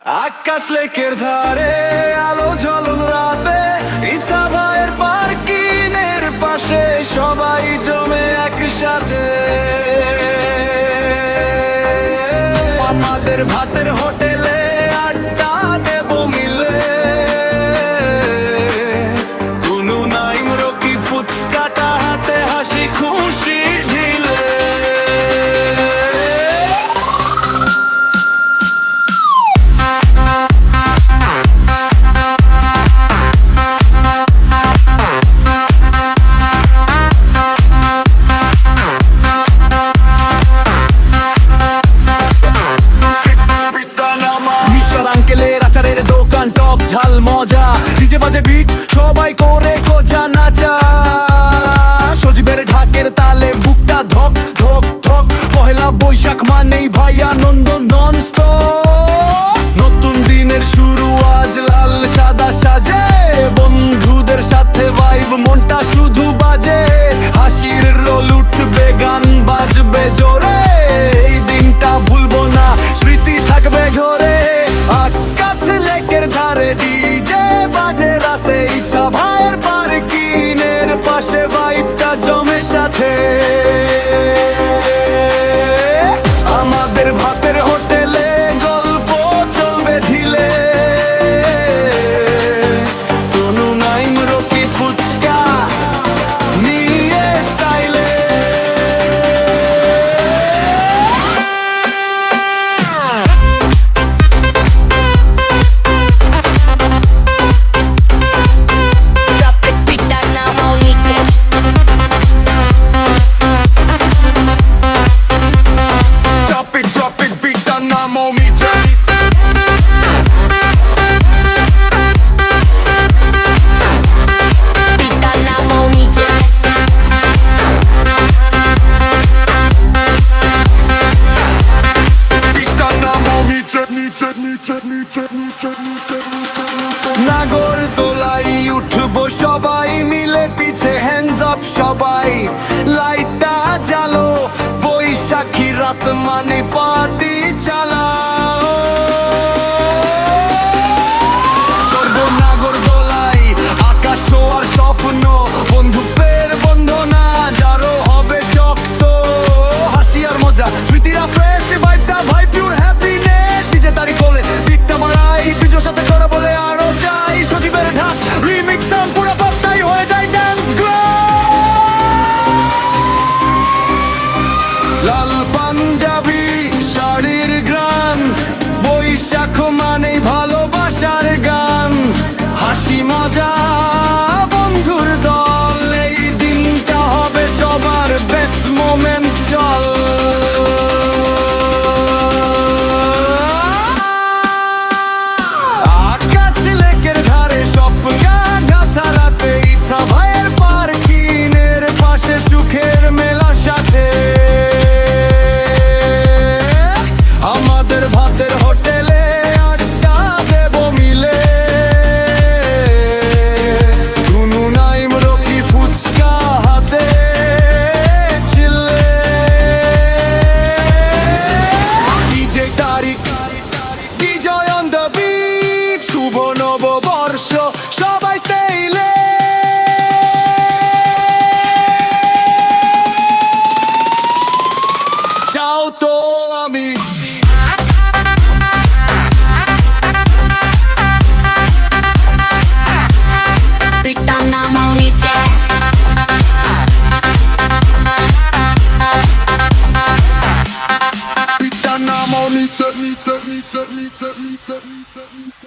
আকাশ লেকের ধারে আলো ঝলন রাতে ইচ্ছা ভাইয়ের পার্কিংয়ের পাশে সবাই জমে একসাথে আমাদের ভাতের হোটেলে আড্ডা দেব মিলে কোনো নাইম রকি ফুচকাটা হাতে হাসি খুশি ঢিলে টক ঝাল মজা ডিজে বাজে বিট সবাই করে কোজা নাচা সজীবের ঢাকের তালে বুকটা ধক ধক ধক পহেলা বৈশাখ মানেই ভাই আনন্দ নন স্টপ নতুন দিনের শুরু আজ লাল সাদা সাজে বন্ধুদের সাথে ভাইব মনটা শুধু বাজে হাসির রোল উঠবে গান বাজবে জোরে এই দিনটা ভুলবো না স্মৃতি থাকবে ঘরে আকাশ লেকের ধারে ডিজে বাজে রাতে ইচ্ছা ভাইয়ের পার্কিংয়ের পাশে ভাইবটা জমে সাথে আমাদের ভাতের হোটেলে গল্প চলবে ঢিলে তনু নাইম রকি ফুচকা নিয়ে স্টাইলে নাগর দোলাই উঠবো সবাই মিলে পিছে হ্যান্ডস আপ সবাই লাইটটা জ্বালো বৈশাখী রাত মানে পার্টি চালাও চড়বো নাগর দোলাই আকাশ আর স্বপ্ন বন্ধুত্বের বন্ধনা যারও হবে শক্ত হাসি আর মজা স্মৃতিরা ফ্রেশ ভাইবটা ভাই পিওর হ্যাপিনেস নিজে তারি বলে বিটটা মারাই বিজোর সাথে করে বলে আরো চাই সজীবের ঢাক রিমিক্স সাউন্ড পুরো পাত্তাই হয়ে যায় ডান্স গ্রো লাল পাঞ্জাবি শাড়ির গ্রাম বৈশাখ মানে ভালোবাসার গান হাসি মজা বন্ধুর দল এই দিনটা হবে সবার বেস্ট মোমেন্ট চল আকাশ লেকের ধারে স্বপ্ন গাথা রাতে ইচ্ছা ভাইয়ের পার্কিংয়ের পাশে সুখের মেলা সাথে আমাদের ভাতের হোটেলে আড্ডা দেব মিলে কোনো নাইম রকি ফুচকা হাতে চিল্লে ডিজে তারিখ বিজয় অন দ্য বিচ শুভ নববর্ষ সবাই স্টাইলে চাও তো আমি Nice.